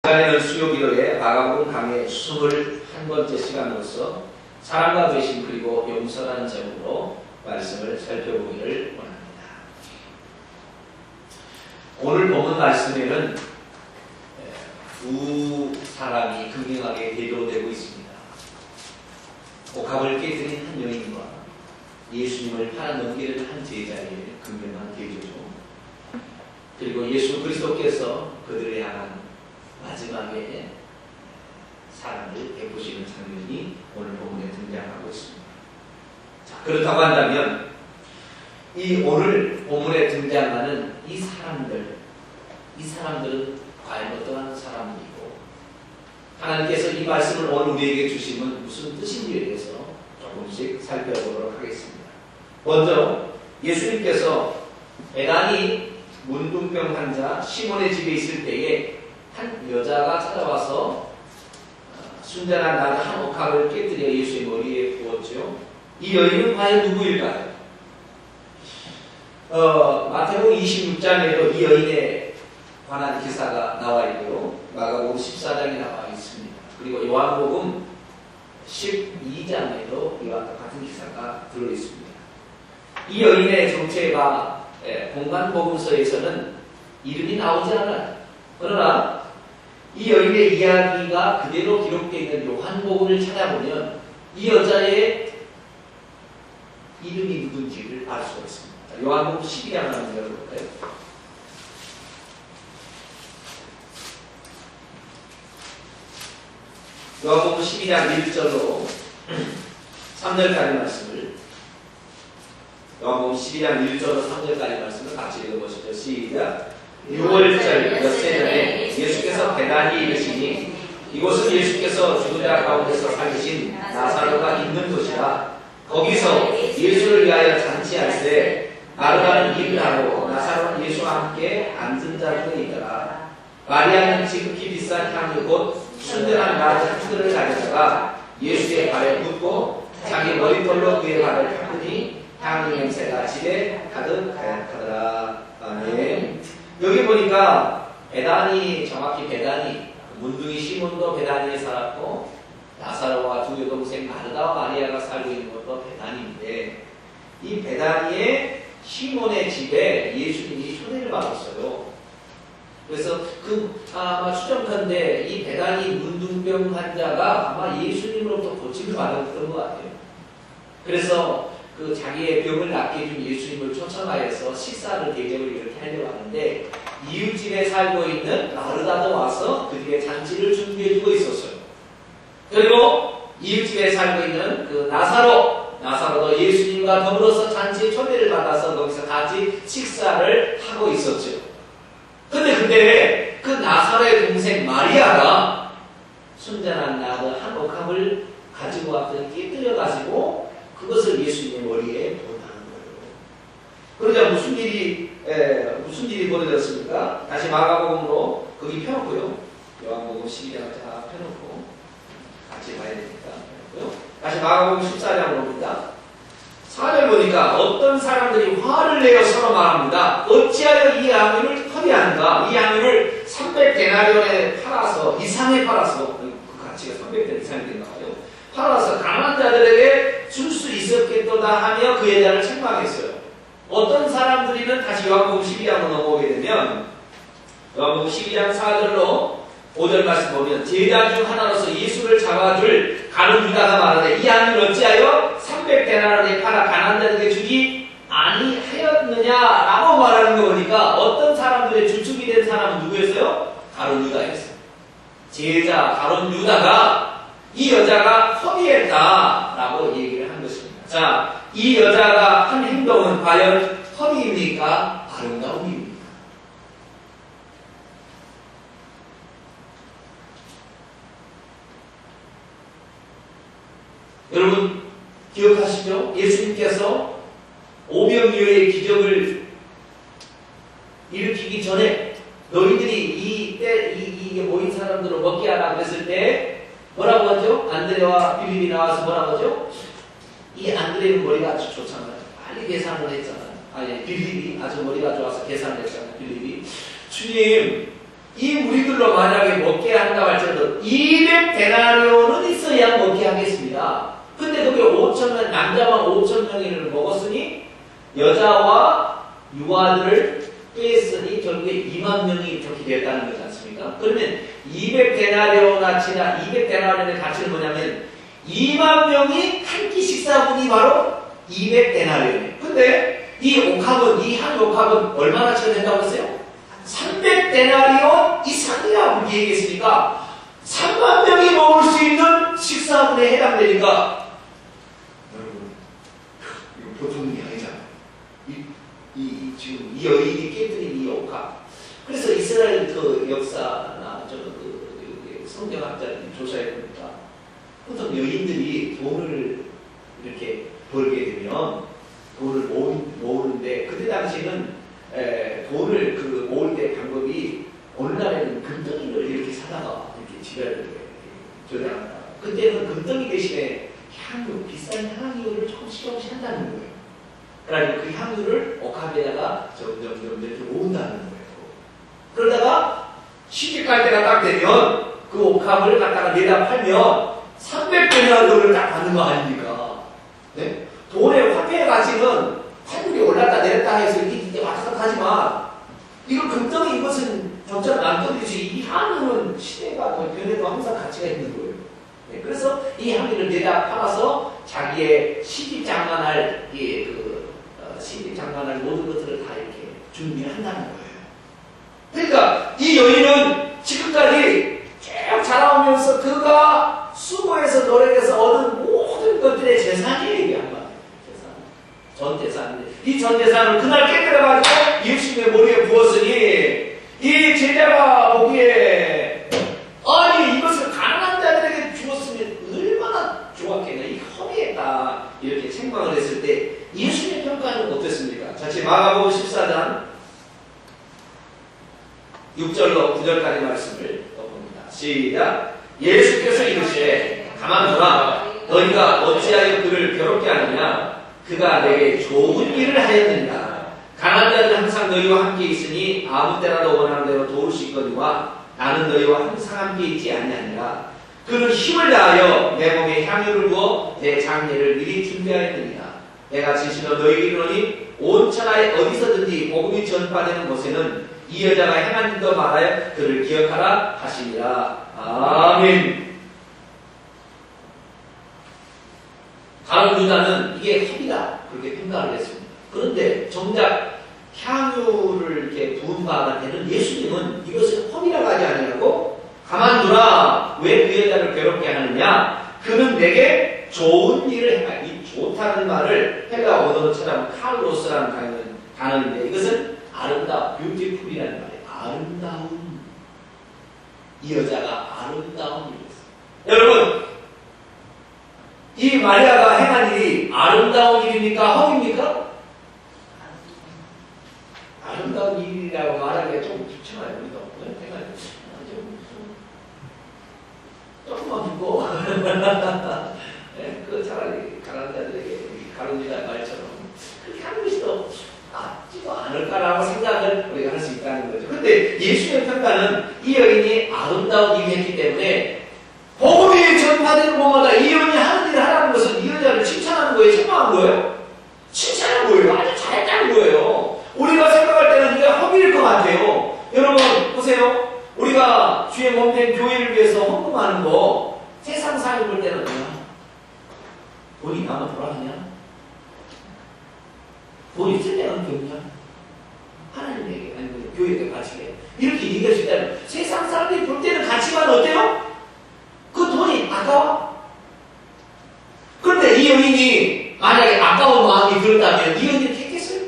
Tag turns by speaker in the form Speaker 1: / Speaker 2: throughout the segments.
Speaker 1: 시간에는 수요기도에 마가복음 강의 21번째 시간으로서 사랑과 배신 그리고 용서라는 제목으로 말씀을 살펴보기를 원합니다. 오늘 본문 말씀에는 두 사람이 극명하게 대조되고 있습니다. 옥합을 깨뜨린 한 여인과 예수님을 팔아넘기는 한 제자의 극명한 대조죠. 그리고 예수 그리스도께서 그들을 향한 마지막에 사랑을 베푸시는 장면이 오늘 본문에 등장하고 있습니다. 자, 그렇다고 한다면 이 오늘 본문에 등장하는 이 사람들은 과연 어떠한 사람들이고 하나님께서 이 말씀을 오늘 우리에게 주시면 무슨 뜻인지에 대해서 조금씩 살펴보도록 하겠습니다. 먼저 예수님께서 베다니 문둥병 환자 시몬의 집에 있을 때에 한 여자가 찾아와서 순전한 나무 한 옥합을 깨뜨려 예수의 머리에 부었죠. 이 여인은 과연 누구일까요? 마태복음 26장에도 이 여인에 관한 기사가 나와 있고요. 마가복음 14장에 나와 있습니다. 그리고 요한복음 12장에도 이와 같은 기사가 들어있습니다. 이 여인의 정체가 공간복음서에서는 이름이 나오지 않아요. 그러나 이 여인의 이야기가 그대로 기록되어 있는 요한복음을 찾아보면 이 여자의 이름이 누군지를 알 수가 있습니다. 요한복음 12장을 한번 열어볼까요? 요한복음 12장 1절로 3절까지 말씀을 요한복음 12장 1절로 3절까지 말씀을 같이 읽어보시죠. 시작. 6월절 엿새 전에 예수께서 베다니에 이르시니 이곳은 예수께서 죽은 자 가운데서 살리신 나사로가 있는 곳이라. 거기서 예수를 위하여 잔치할 때 마르다는 일을 하고 나사로는 예수와 함께 앉은 자 중에 있더라. 마리아는 지극히 비싼 향유 곧 순전한 나무 한 그릇을 가져다가 예수의 발에 붓고 자기 머리털로 그의 발을 닦으니 향유 냄새가 집에 가득하더라. 아멘. 여기 보니까 베다니, 정확히 베다니, 문둥이 시몬도 베다니에 살았고 나사로와 두 여동생 마르다와 마리아가 살고 있는 것도 베다니인데 이 베다니의 시몬의 집에 예수님이 초대를 받았어요. 그래서 아마 추정컨대 이 베다니 문둥병 환자가 아마 예수님으로부터 고침을 받았던 것 같아요. 그래서 자기의 병을 낫게 해준 예수님을 초청하여서 식사를 대접을 이렇게 하려고 하는데 이웃집에 살고 있는 마르다도 와서 그 집에 잔치를 준비해주고 있었어요. 그리고 이웃집에 살고 있는 나사로도 예수님과 더불어서 잔치에 초대를 받아서 거기서 같이 식사를 하고 있었죠. 근데 그때 그 나사로의 동생 마리아가 순전한 나무 한 옥합을 가지고 왔더니 깨뜨려가지고 그것을 예수님의 머리에 부었다는 거예요. 그러자 무슨 일이 벌어졌습니까? 다시 마가복음으로 거기 펴놓고요. 요한복음 12장을 다 펴놓고 같이 봐야 되니까 펴놓고요. 다시 마가복음 14장으로 옵니다. 4절 보니까 어떤 사람들이 화를 내어 서로 말합니다. 어찌하여 이 양유를 허비하는가? 이 양유를 300데나리온에 팔아서 이상에 팔아서 그 가치가 300데나리온 이상이 된가 봐요. 팔아서 가난한 자들에게 줄 수 있었겠도다 하며 그 여자를 책망했어요. 어떤 사람들이는 다시 요한복음 12장으로 넘어오게 되면 요한복음 12장 4절로 5절 말씀 보면 제자 중 하나로서 예수를 잡아줄 가룟 유다가 말하되 이 양을 어찌하여 300데나리온에 팔아 가난한 자들에게 주지 아니하였느냐라고 말하는 거 보니까 어떤 사람들의 주축이 된 사람은 누구였어요? 가룟 유다였어요. 제자 가룟 유다가 이 여자가 허비했다라고 얘기를 한 것입니다. 자, 이 여자가 한 행동은 과연 허비입니까? 아름다움입니까? 여러분 기억하시죠? 예수님께서 오병이어의 기적을 일으키기 전에 너희들이 이게 모인 사람들을 먹게 하라 그랬을 때 뭐라고 하죠? 안드레와 빌립이 나와서 뭐라고 하죠? 이 안드레는 머리가 아주 좋잖아요. 빨리 계산을 했잖아요. 빌립이 아주 머리가 좋아서 계산을 했잖아요. 빌립이 주님, 이 무리들로 만약에 먹게 여러분 200데나리온은 있어야 먹게 하겠습니다. 근데 그게 5,000명, 남자만 5,000명을 먹었으니 여자와 유아들을 뺐으니 결국에 2만 명이 이렇게 됐다는 거지 않습니까? 그러면 200데나리온의 가치는 뭐냐면 2만 명이 한 끼 식사분이 바로 200데나리온이에요. 근데 이 옥합은, 이 한 옥합은 얼마나 치가 된다고 했어요? 300데나리온 이상이라고 얘기했으니까 3만 명이 먹을 수 있는 식사분에 해당되니까 여러분 이거 보통 일이 아니잖아요. 지금 이 여인이 깨뜨린 이 옥합. 그래서 이스라엘 그 역사나 성경학자들이 조사해 보니까 보통 여인들이 돈을 이렇게 벌게 되면 돈을 모으는데 그때 당시에는 돈을 그 모을 때 방법이 오늘날에는 금덩이를 이렇게 사다가 이렇게 집에 저장한다. 그때는 금덩이 대신에 향유, 비싼 향유를 조금씩 한다는 거예요. 그러니까 그 향유를 옥합에다가 점점 이렇게 모은다는 거예요. 그러다가 시집갈 때가 딱 되면 그 옥합을 갖다가 내다 팔면 300데나리온을 딱 받는 거 아닙니까? 네? 돈의 화폐의 가치는 환율이 올랐다 내렸다 해서 이렇게 왔다 갔다 하지만 이거 금덩이 이것은 적절한 남편이지 이 향유는 시대가 변해도 항상 가치가 있는 거예요. 네? 그래서 이 향유를 내다 팔아서 자기의 시집장만할 시집장만할 모든 것들을 다 이렇게 준비한다는 거예요. 그러니까 이 여인은 지금까지 쭉 자라오면서 그가 수고해서 노력해서 얻은 모든 것들의 재산이에요. 이게 한마디로 전 재산인데 이 전 재산을 그날 깨뜨려가지고 예수님의 머리에 부었으니 이 제자가 보기에 아니 이것을 가난한 자들에게 주었으면 얼마나 좋았겠냐 이 허비했다 이렇게 책망을 했을 때 예수님의 평가는 어땠습니까? 자, 제 마가복음 14장 6절로 9절까지 말씀을 봅니다. 시작. 예수께서 이르시되 가만두라 너희가 어찌하여 그를 괴롭게 하느냐 그가 내게 좋은 일을 하였느니라. 강한 자는 항상 너희와 함께 있으니 아무 때라도 원하는 대로 도울 수 있거니와 나는 너희와 항상 함께 있지 아니하니라. 그는 힘을 다하여 내 몸에 향유를 부어 내 장례를 미리 준비하였느니라. 내가 진실로 너희에게 이르노니 온 천하에 어디서든지 복음이 전파되는 곳에는 이 여자가 행한 일도 말하여 그를 기억하라 하시니라. 아멘. 다른 유다는 이게 허비다 그렇게 평가를 했습니다. 그런데 정작 향유를 이렇게 부은 바가 되는 예수님은 이것을 허비라고 하지 아니하고 가만두라 왜 그 여자를 괴롭게 하느냐 그는 내게 좋은 일을 행하. 이 좋다는 말을 헬라 언어로 찾아보면 칼로스라는 단어인데 이것은 아름다운 뷰티풀이라는 말이에요. 아름다운 이 여자가 아름다운 일이었어요. 여러분 이 마리아가 행한 일이 아름다운 일입니까? 허비입니까? 아름다운 일이라고 말하기가 좀 귀찮아요. 우리도 조금만 듣고 그 차라리 가난한 자들에게 가론유다 말처럼 그렇게 하는 것이 더 낫지도 않을까라고 생각을 우리가 할 수 있다는 거죠. 그런데 예수의 평가는 이 여인이 아름다운 일을 했기 때문에 복음이 전파되는 곳마다 이 여인이 하는 일을 하라는 것은 이 여자를 칭찬하는 거예요? 책망하는 거예요? 칭찬하는 거예요. 아주 잘했다는 거예요. 우리가 생각할 때는 이게 허비일 것 같아요. 여러분 보세요. 우리가 주의 몸된 교회를 위해서 헌금하는 거 세상 사람이 볼 때는 뭐야? 돈이 나만 돌아가냐? 돈이 쓸 때가 없냐? 하나님에게 아니면 교회에게 가치게 이렇게 얘기할 수 있다면 세상 사람들이 볼 때는 가치관 어때요? 그 돈이 아까워? 그런데 이 여인이 만약에 아까운 마음이 들었다면 이 여인이 했겠어요?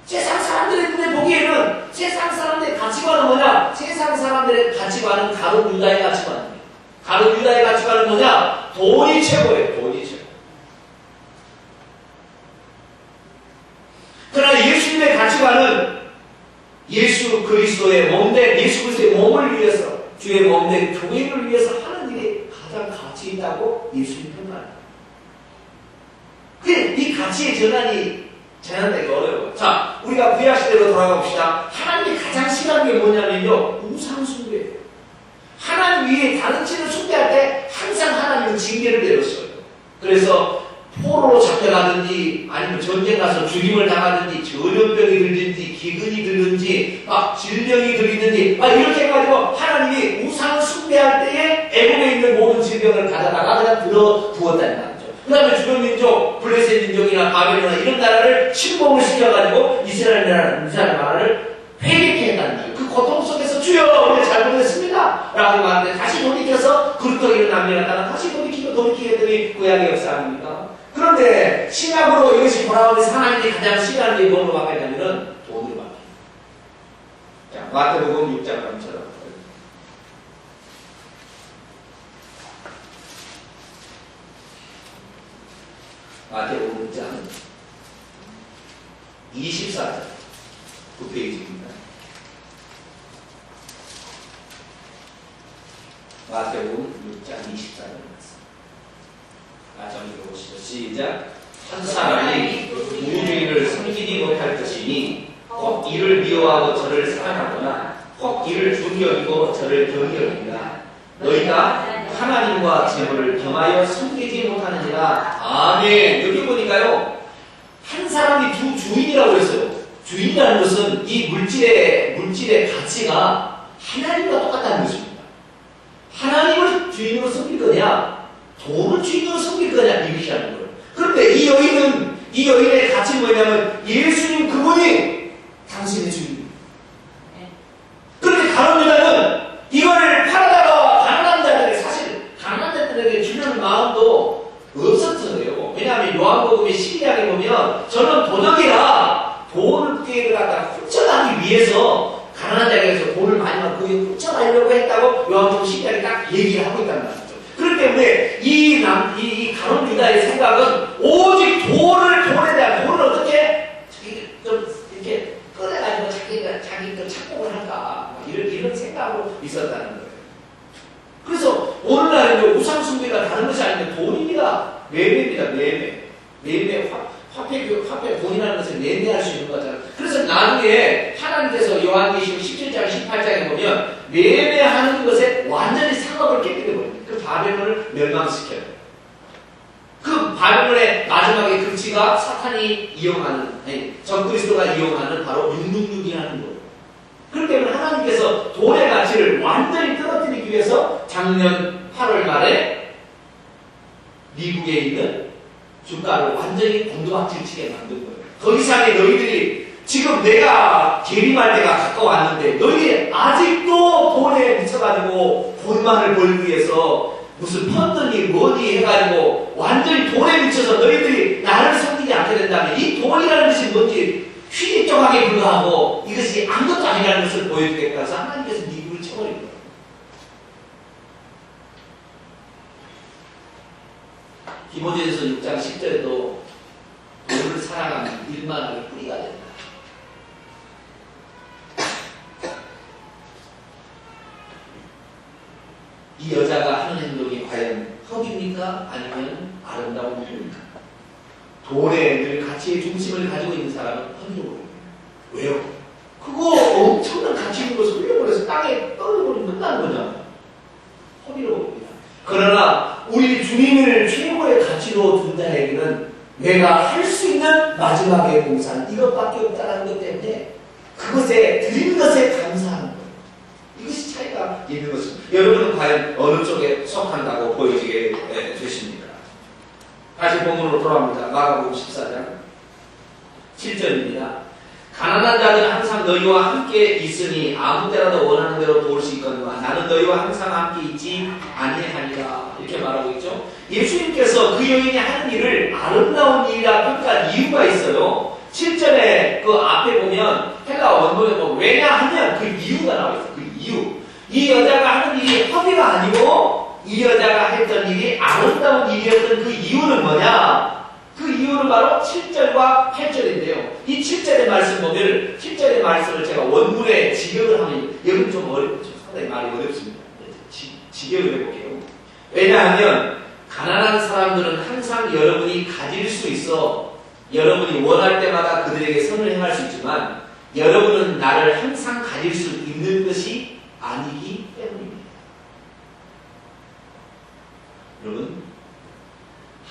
Speaker 1: 세상 사람들의 눈에 보기에는 세상 사람들의 가치관은 뭐냐? 세상 사람들의 가치관은 가룟 유다의 가치관입니다. 가룟 유다의 가치관은 뭐냐? 돈이 최고예요. 돈이 최고. 그러나 예수님의 가치관은 예수 그리스도의 몸된 예수 그리스도의 몸을 위해서 주의 몸된 교회를 위해서 하는 일이 가장 가치 있다고 예수님 평가합니다. 이 가치의 전환이 제한되기 어려워요. 자, 우리가 구약 시대로 돌아가 봅시다. 하나님이 가장 싫어하는 게 뭐냐면요, 우상숭배예요. 하나님 위에 다른 신을 숭배할 때 항상 하나님은 징계를 내렸어요. 그래서 포로로 잡혀가든지 아니면 전쟁 가서 죽임을 당하든지 전염병이 들든지 기근이 들든지 막 질병이 들리든지 막 이렇게 해가지고 하나님이 우상을 숭배할 때에 애국에 있는 모든 질병을 가져다가 그냥 들어두었다는 말이죠. 그 다음에 주변 민족, 블레셋 민족이나 바벨론이나 이런 나라를 침공을 시켜가지고 이스라엘 나라를 회개케 했다는 거예요. 그 고통 속에서 주여 우리가 잘못했습니다 라고 말하는데 다시 돌이켜서 그릇더기를 남겨놨다가 다시 돌이키게 했더니 구약의 역사 아닙니까? 그런데 신약으로 이것이 돌아오면서 하나님이 가장 싫어하는 게 뭐로 바뀌냐면은 돈으로 바뀌어요. 자, 마태복음 6장 감처럼 마태복음 6장 24절 9페이지입니다. 마태복음 6장 24절 정리 보시죠. 시작. 한 사람이 부주의를 섬기지 못할 것이니 혹 이를 미워하고 저를 사랑하거나 혹 이를 중히 여기고 저를 경히 여기라. 너희가 하나님과 재물을 겸하여 섬기지 못하느니라. 아멘. 여기 보니까요, 한 사람이 두 주인이라고 했어요. 주인이라는 것은 이 물질의 가치가 하나님과 똑같다는 것입니다. 하나님을 주인으로 섬길 거냐, 돈을 주인으로 섬길 거냐, 이것이라는 거예요. 그런데 이 여인의 가치는 뭐냐면 예수님 그분이 당신의 주인입니다. 그런데 다른 여자는 이거를 팔아다가 가난한 자들에게, 사실 가난한 자들에게 주려는 마음도 없었어요. 왜냐하면 요한복음의 12장에 보면 저는 도적이라 돈을 갖다가 훔쳐가기 위해서 가난한 자에게서 돈을 많이 받고 그게 훔쳐가려고 했다고 요한복음 12장에 딱 얘기를 하고 있단 말이죠. 그렇기 때문에 이 가론 유다의 생각은 오직 돈을 어떻게 좀 이렇게 꺼내가지고 자기가 착복을 할까 이런 생각으로 있었다는 거예요. 그래서 오늘날은 우상숭배가 다른 것이 아닌데 돈입니다. 매매입니다. 매매 화폐 돈이라는 것을 매매할 수 있는 거잖아요. 그래서 나중에 하나님께서 요한계시록 17장 18장에 보면 매매하는 것에 완전히 상업을 깨뜨려 버립니다. 그 바벨론을 멸망시켜요. 그 바벨론의 마지막에 극치가 사탄이 이용하는, 적그리스도가 이용하는 바로 666이라는 거예요. 그렇기 때문에 하나님께서 돈의 가치를 완전히 떨어뜨리기 위해서 작년 8월 말에 미국에 있는 주가를 완전히 공동학질 치게 만든 거예요. 더 이상의 너희들이 지금 내가 재림할 때가 가까웠는데 너희들이 아직도 돈에 미쳐가지고 돈만을 벌기 위해서 무슨 펀드니 뭐니 해가지고 완전히 돈에 미쳐서 너희들이 나를 섬기지 않게 된다면 이 돈이라는 것이 뭔지 휘짓종하게 불과하고 이것이 아무것도 아니라는 것을 보여주겠다 해서 하나님께서 미국을 쳐버린 거예요. 디모데전서 6장 10절에도 너를 사랑하는 일만하게 뿌리가 된다. 이 여자가 하는 행동이 과연 헛입니까? 아니면 아름다운 일입니까? 돈에 늘 가치의 중심을 가지고 있는 사람은 헛이라고 해요. 왜요? 그거 엄청난 가치 있는 것을 흘려버려서 땅에 떨어버리면 끝나는 거잖아요. 헛이라고 봅니다. 그러나 우리 주님을 최고의 가치로 둔 자에게는 내가 할 수 있는 마지막의 봉사는 이것밖에 없다는 것 때문에 그것에 드린 것에 감사하는 거예요. 이것이 차이가 있는 것입니다. 여러분은 과연 어느 쪽에 속한다고 보여지게 되십니까? 다시 본문으로 돌아옵니다. 마가복음 14장 7절입니다. 가난한 자는 항상 너희와 함께 있으니 아무 때라도 원하는 대로 도울 수 있거니와 나는 너희와 항상 함께 있지 아니하니라. 이렇게 말하고 있죠. 예수님께서 그 여인이 하는 일을 아름다운 일이라 평가한 이유가 있어요. 7절에 그 앞에 보면 헬라 원문에 보면 왜냐하면 그 이유가 나와 있어요. 그 이유. 이 여자가 하는 일이 허비가 아니고 이 여자가 했던 일이 아름다운 일이었던 그 이유는 뭐냐? 그 이유는 바로 7절과 8절인데요. 이 7절의 말씀 보면 7절의 말씀을 제가 원문에 직역을 하면 여기는 좀 어렵죠. 상당히 말이 어렵습니다. 직역을 해볼게요. 왜냐하면 가난한 사람들은 항상 여러분이 가질 수 있어 여러분이 원할 때마다 그들에게 선을 행할 수 있지만 여러분은 나를 항상 가질 수 있는 것이 아니기 때문입니다. 여러분,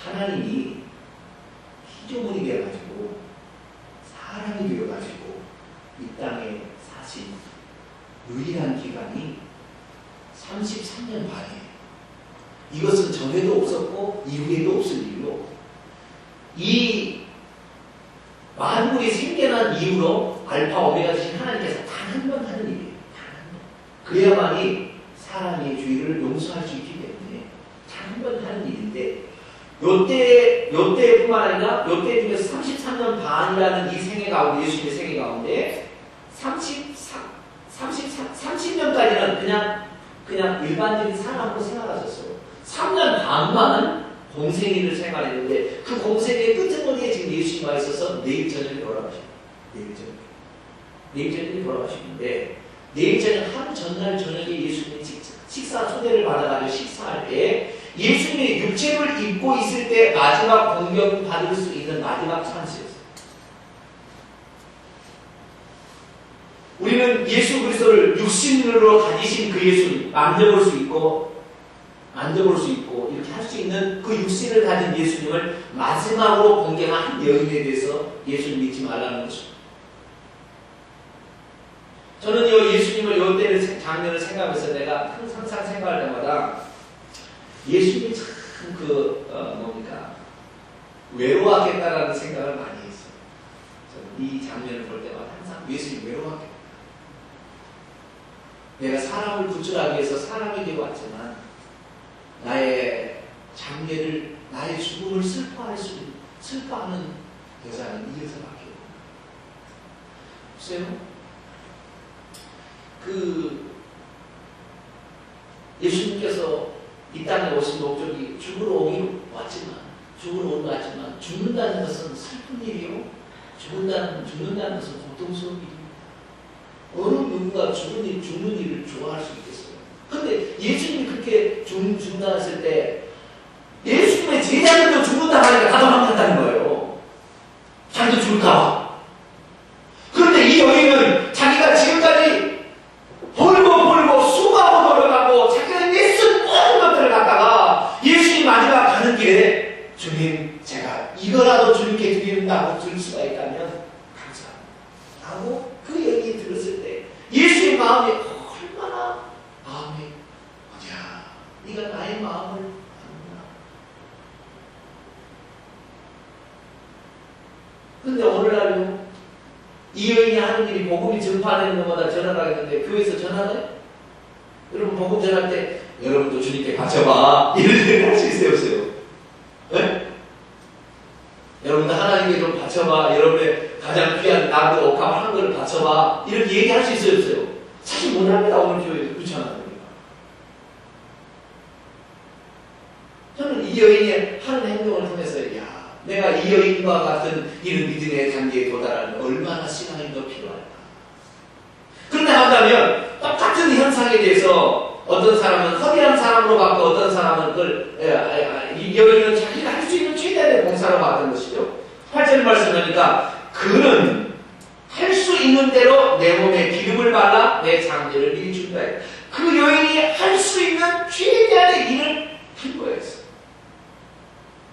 Speaker 1: 하나님이 피조물이 되어가지고 사람이 되어가지고 이 땅에 사신 유일한 기간이 33년 반이에요. 이것은 전에도 없었고 이후에도 없을 이유로 이 만물이 생겨난 이후로 알파 오메가 되신 하나님께서 단 한 번 하는 일이에요. 단 한 번. 그래야만이 사람의 죄를 용서할 수 있기 때문에 단 한 번 하는 일인데 요때뿐만 아니라 요때 중에서 33년 반이라는 이 생애 가운데 예수님의 생애 가운데 30년까지는 그냥 일반적인 사람으로 생활하셨어요. 3년 반만은 공생애를 생활했는데 그 공생애의 끝머리에 지금 예수님이 와 있어서 내일 저녁에 돌아가십니다. 내일 저녁에 돌아가시는데 내일 저녁 하루 전날 저녁에 예수님이 식사 초대를 받아가지고 식사할 때 예수님이 육체를 입고 있을 때 마지막 공경 받을 수 있는 마지막 찬스였어요. 우리는 예수 그리스도를 육신으로 가지신 그 예수님 만져볼 수 있고 이렇게 할 수 있는 그 육신을 가진 예수님을 마지막으로 공경한 한 여인에 대해서 예수님 믿지 말라는 것입니다. 저는 이 예수님을 이때를 장면을 생각하면서 내가 항상 생각할 때마다 예수님이 참 외로웠겠다라는 생각을 많이 했어요. 저는 이 장면을 볼 때마다 항상 예수님이 외로웠겠다. 내가 사람을 구출하기 위해서 사람이 되어 왔지만 나의 장례를, 나의 죽음을 슬퍼하는 여자는 이 여자밖에 없어요. 예수님께서 이 땅에 오신 목적이 죽으러 온 것 같지만 죽는다는 것은 슬픈 일이요. 죽는다는 것은 고통스러운 일입니다. 어느 누군가 죽는 일을 좋아할 수 있겠어요. 그런데 예수님이 그렇게 죽는다 했을 때 예수님의 제자들도 죽는다 하니까 다 도망간다는 거예요. 자기도 죽을까봐. 그런데 이 여인은 자기가 지금까지 벌고 수고하고 돌아가고 자기가 애쓴 모든 것들을 갖다가 예수님 마지막 가는 길에 주님, 제가 이거라도 주님께 드린다고 드릴 수가 있다면 감사합니다 하고 그 얘기 들었을 때 예수의 마음이 얼마나 마음이 어디야, 네가 나의 마음을 아는구나. 근데 오늘날요 이 여인이 하는 일이 복음이 전파되는 것마다 전화를 하겠는데 교회에서 전화를 여러분 복음 전할 때 여러분도 주님께 바쳐봐 이런 얘기를 할 수 있어요 없어요? 네? 여러분도 하나님께 좀 바쳐봐, 여러분의 가장 귀한 나도 억압한 걸 바쳐봐 이렇게 얘기할 수 있어요 없어요? 사실 못합니다. 오늘 교회에서 그렇지 않아요. 저는 이 여인이 하는 행동을 통해서 내가 이 여인과 같은 이런 믿음의 단계에 도달하는 얼마나 시간이 더 필요할까. 그런데 한다면 똑같은 현상에 대해서 어떤 사람은 허리한 사람으로 받고 어떤 사람은 이 여인은 자기가 할 수 있는 최대한의 봉사로 받은 것이죠. 8절 말씀하니까 그는 할 수 있는 대로 내 몸에 기름을 발라 내 장례를 미리 준다. 그 여인이 할 수 있는 최대한의 일을 한 거였어요.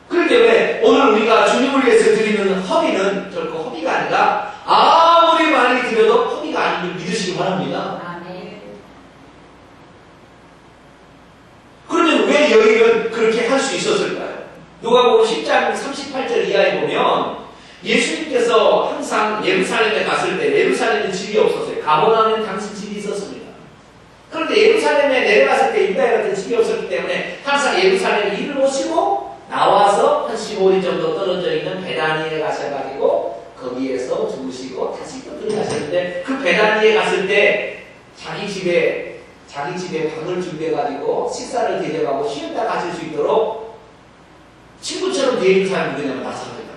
Speaker 1: 그렇기 때문에 오늘 우리가 주님을 위해서 드리는 허비는 결코 허비가 아니라 아무리 많이 드려도 허비가 아닌 걸 믿으시기 바랍니다. 그러면 왜 여인은 그렇게 할 수 있었을까요? 누가복음 10장 38절 이하에 보면 예수님께서 항상 예루살렘에 갔을 때 예루살렘에 집이 없었어요. 가버나움에 당시 집이 있었습니다. 그런데 예루살렘에 내려갔을 때 유다에 같은 집이 없었기 때문에 항상 예루살렘에 일을 오시고 나와서 한 15리 정도 떨어져 있는 베다니에 가셔가지고 거기에서 주무시고 다시 또 들어가셨는데 그 베다니에 갔을 때 자기 집에 방을 준비해가지고 식사를 대접하고 쉬었다 가실 수 있도록 친구처럼 대해준 사람이 누구냐면 나사로이다.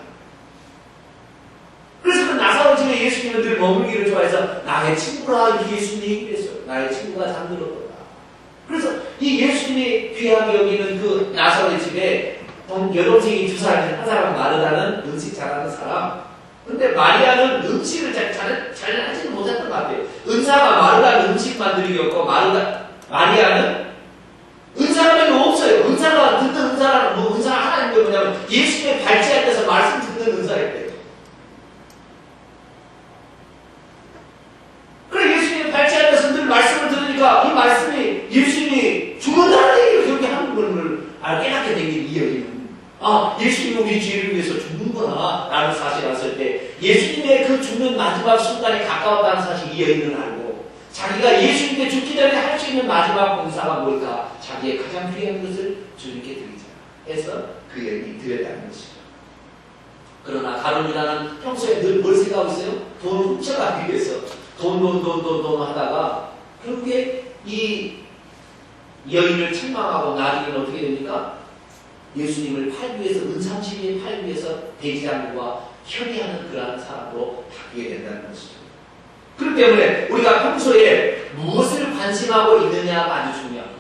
Speaker 1: 그래서 그 나사로 집에 예수님은 늘 머물기를 좋아해서 나의 친구라 이렇게 예수님이 얘기를 했어요. 나의 친구가 잠들었다. 그래서 이 예수님이 귀하게 여기는 그 나사로의 집에 여동생이 2살, 한 사람은 마르다는 음식 잘하는 사람. 근데 마리아는 음식을 잘 하지는 못했던 것 같아요. 은사가 마르다는 음식 만들기였고, 마리아는 은사가 별로 없어요. 은사가 듣는 은사라는 뭐 은사가 하나인 게 뭐냐면 예수님의 발치할 때서 말씀 듣는 은사였대요. 그래 예수님의 발치할 때서 늘 말씀을 들으니까 이 말씀이 예수님이 죽는다는 얘기를 그렇게 하는 걸 깨닫게 된 게 이 여인은. 아, 예수님이 우리 죄를 위해서 죽는구나 라는 사실을 알았을 때 예수님의 그 죽는 마지막 순간에 가까웠다는 사실 이 여인은 알고 자기가 예수님께 죽기 전에 할 수 있는 마지막 봉사가 뭘까? 자기의 가장 필요한 것을 주님께 드리자 해서 그 여인이 드렸다는 것이죠. 그러나 가룟유다는 평소에 늘 뭘 생각하고 있어요? 돈을 훔쳐가기 위해서 돈 하다가 결국에 이 여인을 책망하고 나중에는 어떻게 됩니까? 예수님을 팔기 위해서 은삼십리에 팔기 위해서 대지장과 협의하는 그러한 사람으로 바뀌게 된다는 것이죠. 그렇기 때문에 우리가 평소에 무엇을 관심하고 있느냐가 아주 중요합니다.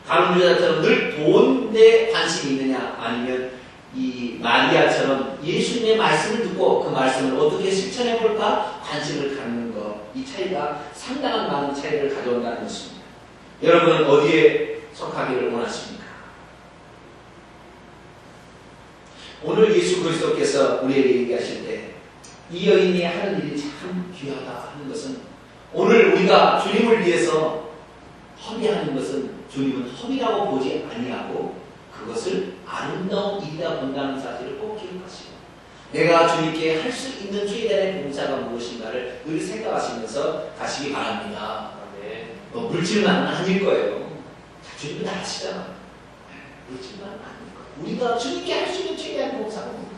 Speaker 1: 가룟유다처럼 늘 돈에 관심이 있느냐 아니면 이 마리아처럼 예수님의 말씀을 듣고 그 말씀을 어떻게 실천해 볼까 관심을 갖는 것, 이 차이가 상당한 많은 차이를 가져온다는 것입니다. 여러분은 어디에 속하기를 원하십니까? 오늘 예수 그리스도께서 우리에게 얘기하실 때 이 여인이 하는 일이 참 귀하다 하는 것은 오늘 우리가 주님을 위해서 허비하는 것은 주님은 허비라고 보지 아니하고 그것을 아름다운 일이라 본다는 사실을 꼭 기억하시고 내가 주님께 할 수 있는 최대한의 봉사가 무엇인가를 늘 생각하시면서 가시기 바랍니다. 네. 뭐 물질만 아닐 거예요. 주님은 다 아시잖아. 물질만 아닐 거예요. 우리가 주님께 할 수 있는 최대한 봉사가 뭡니까?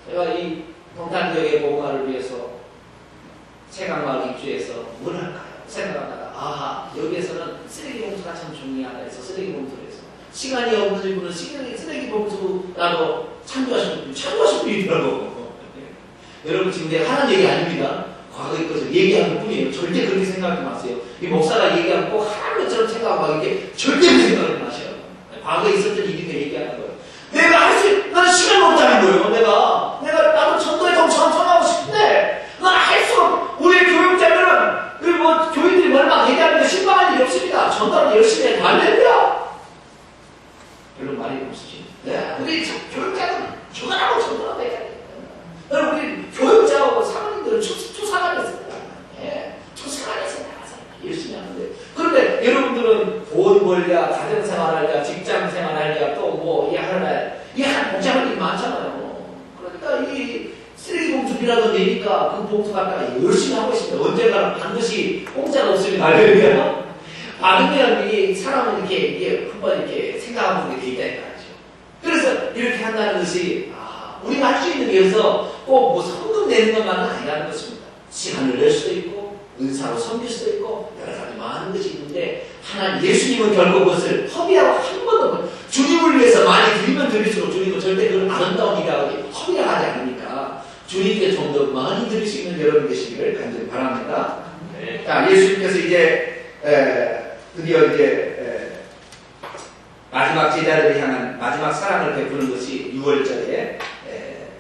Speaker 1: 제가 이 동탄교회 복음화를 위해서 세강마을 입주해서 뭘 할까요? 생각하다가 여기에서는 쓰레기 봉투가 참 중요하다 해서 쓰레기 봉투를 해서 시간이 없는 분은 쓰레기 봉투라도 참조하시는 분이 있더라고. 여러분 지금 내가 하는 얘기 아닙니다. 과거의 것을 얘기하는 뿐이에요. 절대 그렇게 생각하지 마세요. 이 목사가 얘기하면 꼭 하는 것처럼 생각하고 이게 절대 그 생각을 마셔요. 과거에 있었던 일이니까 얘기하는 거예요. 내가 나는 시간 없다는 거예요. 나도 전도에 더 전하고 싶은데, 나는 할수록, 우리 교육자들은, 교인들이 얼마 얘기하는데 실망할 일이 없습니다. 전도를 열심히 해도 안 됩니다. 별로 말이 없으시. 네. 우리 교육자들은 주관하고 전도하고 얘기합니다. 우리 교육자하고 사모님들은 투사관에서 나가서 열심히 하는데. 그런데 여러분들은 돈 벌랴, 가정생활하랴, 직장생활하랴, 한 복잡한 일이 많잖아요. 그러니까 이 쓰레기 봉투비라도 내니까 그 봉투 갖다가 열심히 하고 있습니다. 언젠가는 반드시 공짜가 없으면 알려야 받으면 이 사람은 이게 한번 이렇게 생각하고 이렇게 돼 있다는 거죠. 그래서 이렇게 한다는 것이 우리가 할 수 있는 게 있어서 꼭 성금 내는 것만은 아니라는 것입니다. 시간을 낼 수도 있고 은사로 섬길 수도 있고 여러 가지 많은 것이 있는데 하나님 예수님은 결국 그것을 허비하고 한 번도 주님을 위해서 많이 드리면 드릴수록 주님은 절대 그런 아름다운 일하고 허비를 하지 않으니까 주님께 좀 더 많이 드릴 수 있는 여러분 되시기를 간절히 바랍니다. 네. 자, 예수님께서 이제 드디어 마지막 제자들을 향한 마지막 사랑을 베푸는 것이 6월절의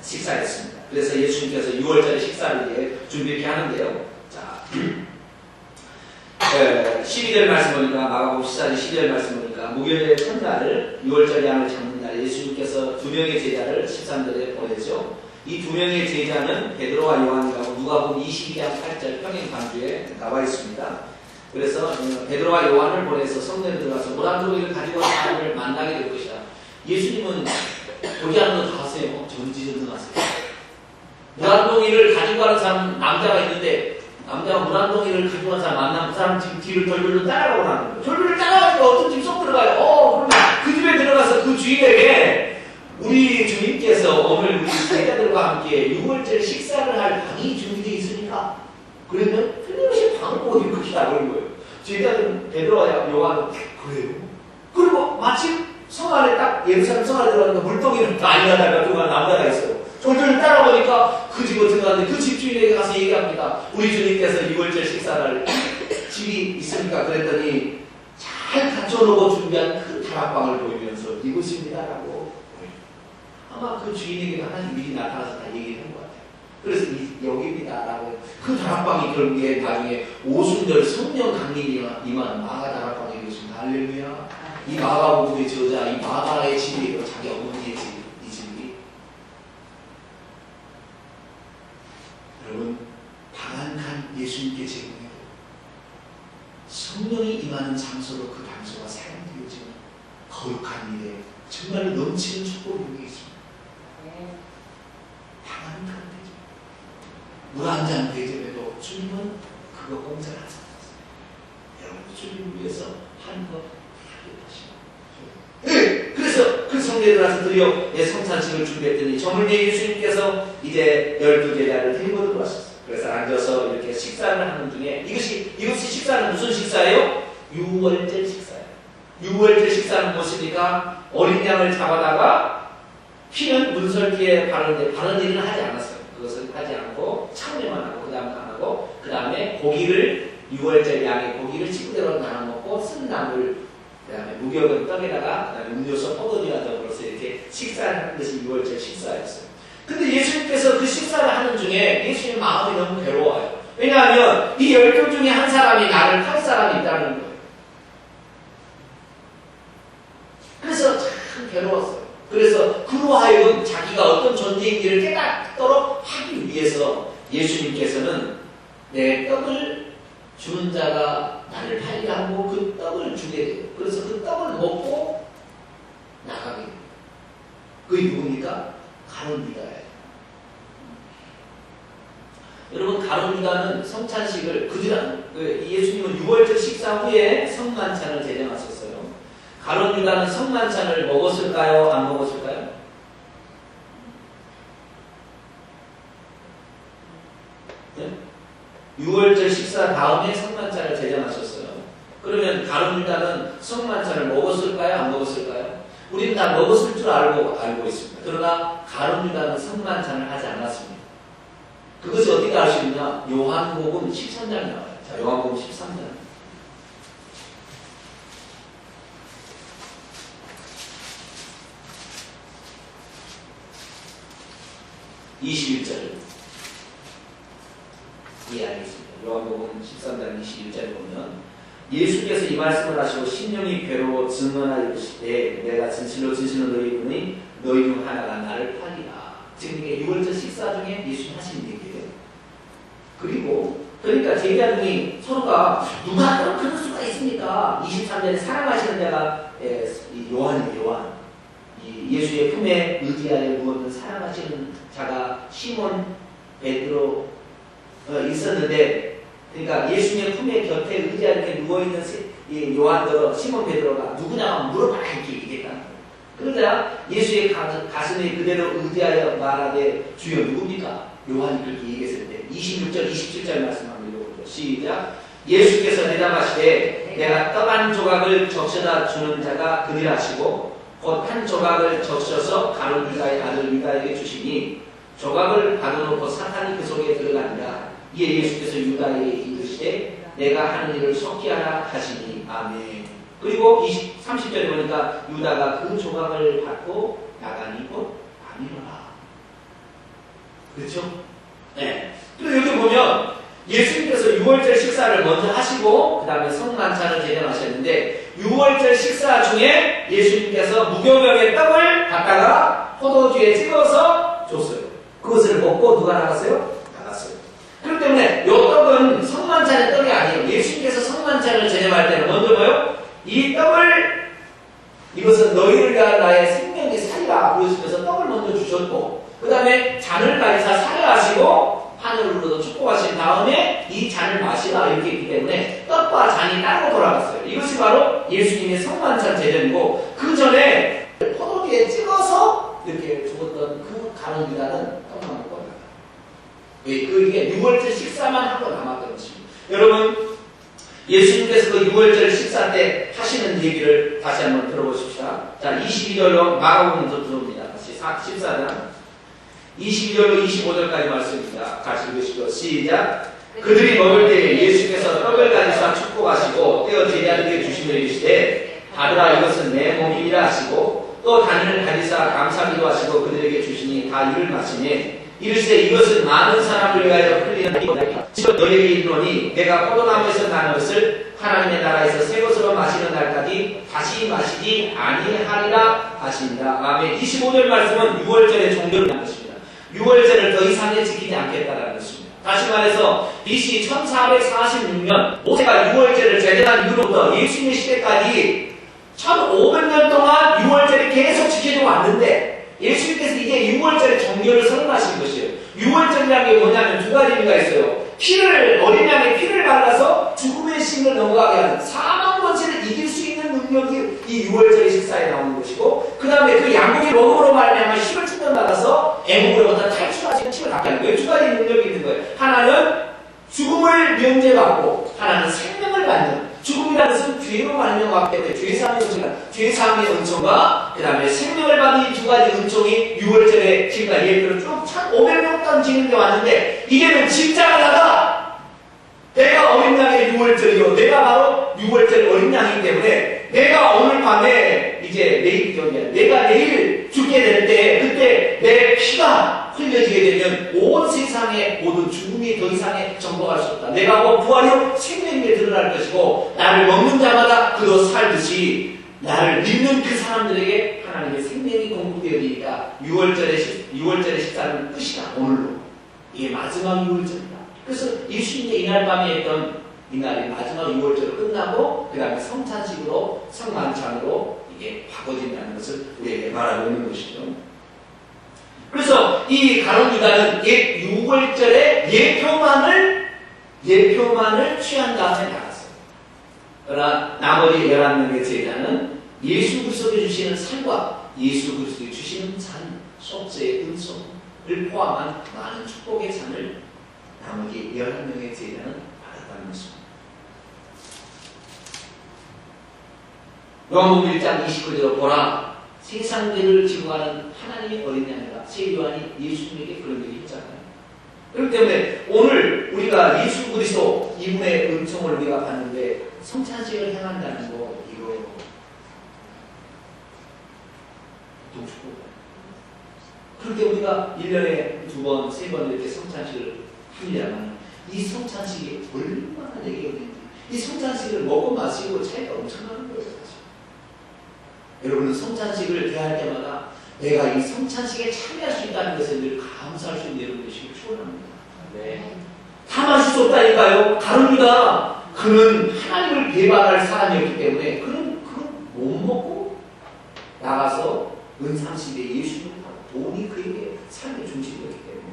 Speaker 1: 식사였습니다. 그래서 예수님께서 6월절의 식사를 이제 준비를 이렇게 하는데요. 자, 12절 말씀 보니까 마가복음 14장 12절 말씀 보니까 무교절 첫날 6월절 양을 잡는 날 예수님께서 두 명의 제자를 13절에 보내죠. 이 두 명의 제자는 베드로와 요한이라고 누가복음 22장 8절 평행 강주에 나와 있습니다. 그래서 베드로와 요한을 보내서 성전에 들어가서 물안동이를 가지고 온 사람을 만나게 될 것이다. 예수님은 보지 않는 거 다 하세요. 전지전능하세요. 물안동이를 가지고 가는 사람 남자가 있는데 남자가 물안동이를 가지고 간 사람 만나면 그 사람 지금 뒤를 절절로 따라가고 나는 거예요. 절절로 따라가니까 어떤 집 쏙 들어가요. 그러면 그 집에 들어가서 그 주인에게 우리 주님께서 오늘 우리 제자들과 함께 6월절 식사를 할 방이 준비되어 있으니까 그러면 틀림없이 방을 보고 이렇게 나오는 거예요. 제자들은 베드로와 요한은 그래요. 그리고 마침 성 안에 딱 예루살렘 성 안에 들어가니까 물동이는 많이 나다가 그가 남자가 있어요. 졸졸 따라보니까 그 집으로 들어갔는데 그 집주인에게 가서 얘기합니다. 우리 주님께서 6월절 식사를 할 집이 있습니까? 그랬더니 잘 갖춰놓고 준비한 큰 다락방을 보이면서 이곳입니다라고 아마 그 주인에게도 하나님 미리 나타나서 다 얘기를 한 것 같아요. 그래서 여기입니다라고 그 다락방이 결국에 나중에 오순절 성령 강림이 임한 마가 다락방이 되었습니다. 할렐루야. 이 마가복음의 저자, 이 마가의 집이 자기 어머니의 집, 이 집이. 여러분, 방한한 예수님께 제공해도 성령이 임하는 장소로 그 장소가 사용되어지는 거룩한 일에 정말 넘치는 축복이 여기 있습니다. 방한한 대접. 물 한 잔 대접해도 주님은 그거 공짜를 하지 않았어요. 여러분, 주님을 위해서 한 것. 네, 그래서 그 성례를 와서 드디어 성찬식을 준비했더니 저물게 예수님께서 이제 12제자를 데리고 들어왔었어요. 그래서 앉아서 이렇게 식사를 하는 중에 이것이 식사는 무슨 식사예요? 유월절 식사예요. 유월절 식사는 무엇입니까? 어린 양을 잡아다가 피는 문설기에 바르는데 바른 일은 하지 않았어요. 그것을 하지 않고 참여만 하고 그 다음에 안 하고 그 다음에 고기를 유월절 양의 고기를 식구대로 나눠 먹고 쓴 나물 그 다음에 무교병 떡에다가 그 다음에 음료수 포도주와 더불어서 이렇게 식사를 하는 것이 6월절 식사였어요. 근데 예수님께서 그 식사를 하는 중에 예수님 마음이 너무 괴로워요. 왜냐하면 이 12 중에 한 사람이 나를 팔 사람이 있다는 거예요. 그래서 참 괴로웠어요. 그래서 그로 하여금 자기가 어떤 존재인지를 깨닫도록 하기 위해서 예수님께서는 내 떡을 주는 자가 나를 팔게 하고 그 떡을 주게 돼요. 그래서 그 떡을 먹고 나가게 돼요. 그게 누굽니까? 가룟 유다예요. 여러분, 가룟 유다는 성찬식을 예수님은 6월절 식사 후에 성만찬을 제정하셨어요. 가룟 유다는 성만찬을 먹었을까요? 안 먹었을까요? 네? 6월절 식사 다음에 성만찬을 제정하셨어요. 그러면 가룟 유다는 성만찬을 먹었을까요? 안 먹었을까요? 우리는 다 먹었을 줄 알고 있습니다. 그러나 가룟 유다는 성만찬을 하지 않았습니다. 그것이 어떻게 알 수 있느냐? 요한복음 13장에 나와요. 자, 요한복음 13장. 21절 이해하겠습니다. 요한복음 13장 21절에 보면 예수께서 이 말씀을 하시고 심령이 괴로워 증언하여 이르시되 내가 진실로 너희에게 이르노니 너희 중 하나가 나를 팔리라. 지금 이게 6월절 식사 중에 예수님 하신 얘기예요. 그리고 그러니까 제자들이 서로가 누가 그럴 수가 있습니까? 23절에 사랑하시는 자가 요한이에요. 요한. 예수의 품에 의지하여 누웠던 사랑하시는 자가 시몬 베드로 있었는데, 그러니까 예수님의 품에 곁에 의지하여 누워있는 요한도 시몬 베드로가 누구냐 물어봐 이렇게 얘기했다는 거예요. 그러자 예수의 가슴에 그대로 의지하여 말하되 주여 누굽니까? 요한이 그렇게 얘기했을 때 26절 27절 말씀 한번 읽어보죠. 시작. 예수께서 대답하시되 내가 떡 한 조각을 적셔다 주는 자가 그리라 하시고 곧 한 조각을 적셔서 가룟 유다의 아들 유다에게 주시니 조각을 받아놓고 사탄이 그 속에 들어가니라. 이에 예수께서 유다에게 이르시되 내가 하는 일을 속히 하라 하시니 아멘. 그리고 30절에 보니까 유다가 그 조각을 받고 나가니 곧 아니로라. 그렇죠? 네. 그리고 여기 보면 예수님께서 6월절 식사를 먼저 하시고 그 다음에 성만찬을 제정하셨는데 6월절 식사 중에 예수님께서 무교병의 떡을 갖다가 포도주에 찍어서 줬어요. 그것을 먹고 누가 나갔어요? 나갔어요. 그렇기 때문에 이 떡은 성만찬의 떡이 아니에요. 예수님께서 성만찬을 제정할 때는 먼저 뭐요? 이 떡을 이것은 너희를 위한 나의 생명의 살이라 그러시면서 떡을 먼저 주셨고 그 다음에 잔을 가지사 사려하시고 하늘로도 축복하신 다음에 이 잔을 마시라 이렇게 했기 때문에 떡과 잔이 따로 돌아갔어요. 이것이 바로 예수님의 성만찬 제전이고 그 전에 포도주에 찍어서 이렇게 죽었던 그 가룟 유다는 떡만 먹고 나갔다. 그게 6월절 식사만 하고 남았던 것입니다. 여러분 예수님께서 그 6월절 식사 때 하시는 얘기를 다시 한번 들어보십시다. 자, 22절로 마가복음부터 들어옵니다. 다시 14장 22절로 25절까지 말씀입니다. 같이 읽으시죠. 시작. 그들이 먹을 때에 예수께서 떡을 가지사 축복하시고 떼어 제자들에게 주시며 이르시되 받으라 이것은 내 몸이라 하시고 또 단을 가지사 감사기도 하시고 그들에게 주시니 다 이를 마시니 이르시되 이것은 많은 사람을 위하여 흘리는 피이다. 지금 너희에게 이르노니 내가 포도나무에서 난 것을 하나님의 나라에서 새 것으로 마시는 날까지 다시 마시지 아니하리라 하십니다. 아멘. 25절 말씀은 6월절의 종교를 한 것입니다. 6월절을 더 이상에 지키지 않겠다라는 것입니다. 다시 말해서 BC 1446년 모세가 6월절을 제정한 이후로부터 예수님의 시대까지 1500년 동안 6월절이 계속 지켜져 왔는데 예수님께서 이제 6월절의 종교를 선언하신 것이에요. 6월절이라는 게 뭐냐면 두 가지 의미가 있어요. 어린 양의 피를 발라서 죽음의 신을 넘어가게 하는 사망 권세를 이길 수 있는 능력이 이 6월절의 식사에 나오는 것이고, 그 다음에 그 양고기 먹음으로 말미암아 힘을 충전받아서 애국으로부터 탈출하시는 힘을 갖게 하는 거예요. 두 가지 능력이 있는 거예요. 하나는 죽음을 면제받고 하나는 생명을 받는. 죽음이라는 것은 죄로 말미암았기 때문에 죄사함의 은총과 그 다음에 생명을 받는 이 두 가지 은총이 6월절에 지금까지 예표로 쭉 1500년 동안 진행되어 왔는데, 이제는 집장하다가 내가 어린 양의 6월절이고 내가 바로 6월절 어린 양이기 때문에 내가 오늘 밤에 이제 내가 내일 죽게 될 때 그때 내 피가 흘려지게 되면 온 세상의 모든 죽음이 더 이상에 정복할 수 없다. 내가 부활로 생명이 드러날 것이고 나를 먹는 자마다 그도 살듯이 나를 믿는 그 사람들에게 하나님의 생명이 공급되어지니까 6월절의 식사는 끝이다. 오늘로. 이게 마지막 6월절이다. 그래서 예수님의 이날 밤에 했던 이날이 마지막 6월절로 끝나고 그 다음에 성찬식으로 성만찬으로 이게 바꿔진다는 것을 우리에게 말하고 있는 것이죠. 그래서 이 가룟 유다는 6월절에 예표만을 취한 다음에 나갔어요. 그러나 나머지 11명의 제자는 예수 그리스도께 주시는 산과 예수 그리스도께 주시는 잔, 속죄의 은총을 포함한 많은 축복의 잔을 나머지 11명의 제자는 받았다는 것입니다. 요한복음 1장 29절로 보라, 세상들을 지구하는 하나님의 어린 양이라. 세요한이 예수님에게 그런 얘기 했잖아요. 그렇기 때문에 오늘 우리가 예수 그리스도 이분의 은총을 우리가 받는데 성찬식을 행한다는 거, 이거 보통 축복이에요. 그렇게 우리가 1년에 2번, 3번 이렇게 성찬식을 하려면 이 성찬식이 얼마나 내게 어린지, 이 성찬식을 먹고 마시고 차이가 엄청나는 거예요. 사실. 여러분은 성찬식을 대할 때마다 내가 이 성찬식에 참여할 수 있다는 것에 늘 감사할 수 있는 여러분 되시길 축원합니다. 네. 다 마실 수 없다니까요. 가룟유다, 그는 하나님을 배반할 사람이었기 때문에 그는 못 먹고 나가서 은상시대에 예수님을 하고 돈이 그에게 삶의 중심이었기 때문에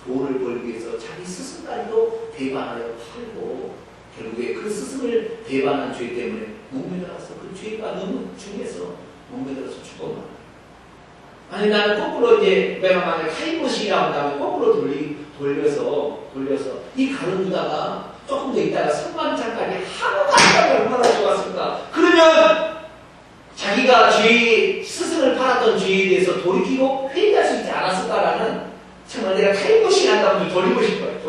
Speaker 1: 돈을 벌기 위해서 자기 스승까지도 배반하여 팔고 결국에 그 스승을 배반한 죄 때문에 목매달아서 그 죄가 너무 중해서 목매달아서 죽어만. 아니 나는 거꾸로 이제 내가 만약에 타임머신이라고 한다면 거꾸로 돌려서 이 가룟유다가 조금 더 있다가 성만찬까지 하고 갔다면 얼마나 좋았을까. 그러면 자기가 스승을 팔았던 죄에 대해서 돌이키고 회개할 수 있지 않았을까라는, 정말 내가 타임머신 한다면 돌리고 싶어요.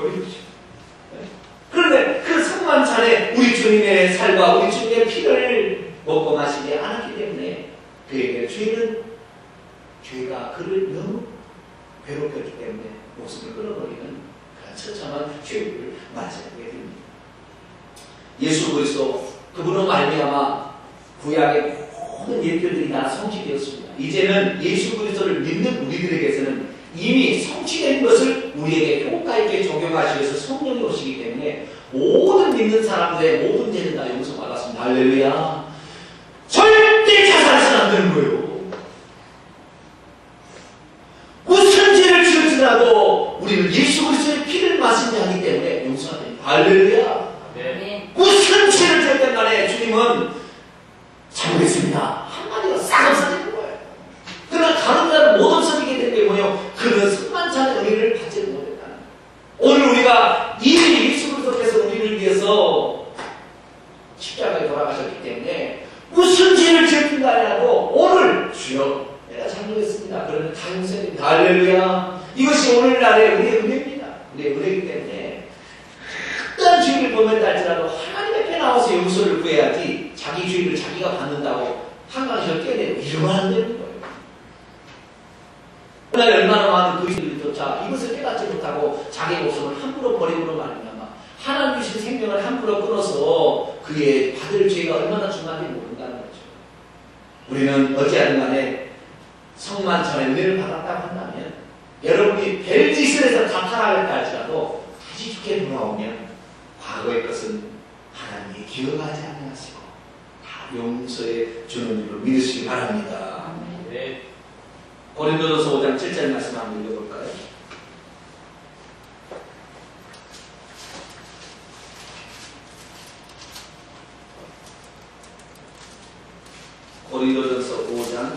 Speaker 1: 그런데 그 성만찬에 우리 주님의 살과 우리 주님의 피를 먹고 마시지 않았기 때문에 그에게 죄가 그를 너무 괴롭혔기 때문에 목숨을 끊어버리는 그런 처참한 죄를 맞이하게 됩니다. 예수 그리스도 그분은 말미암아 구약의 모든 예표들이 다 성취되었습니다. 이제는 예수 그리스도를 믿는 우리들에게서는 이미 성취된 것을 우리에게 효과 있게 적용하시기 위해서 성령이 오시기 때문에 모든 믿는 사람들의 모든 죄는 다 용서받았습니다. 할렐루야. 절대 자살해서는 안 되는 거예요. 무슨 죄를 지을지라도 우리는 예수 그리스도의 피를 마신 자이기 때문에 용서가 됩니다. 할렐루야. 네. 무슨 죄를 지었든 간에 주님은 잘못했습니다 한마디로 싹 없어지는 거예요. 그러나 다른 자는 못 없어지게 된 게 뭐예요? 그는 성만찬의 의미를 받지를 못했다는. 오늘 우리가 이미 예수 그리스도께서 우리를 위해서 십자가에 돌아가셨기 때문에 무슨 죄를 지었든 간에라도 오늘 주여 내가 잘못했습니다. 그러면 다 용서됩니다. 할렐루야. 이것이 오늘날의 우리의 은혜입니다. 우리의 은혜이기 때문에 어떤 죄를 범했다 할지라도 하나님 앞에 나와서 용서를 구해야지 자기 죄를 자기가 받는다고 한강에서 깨내고 이러면 안 되는 거예요. 오늘 얼마나 많은 그리스도인들조차 이것을 깨닫지 못하고 자기 목숨을 함부로 버림으로 말미암아 하나님 주신 생명을 함부로 끊어서 그의 받을 죄가 얼마나 중요한지 모른다는 거죠. 우리는 어찌하든 간에 성만찬의 은혜를 받았다고 한다면 여러분이 벨짓에서 다 타락했다 할지라도 다시 주께 돌아오면 과거의 것은 하나님이 기억하지 않으시고 다 용서해 주는 줄을 믿으시기 바랍니다. 네. 고린도전서 5장 7절 말씀 한번 읽어볼까요? 고린도전서 5장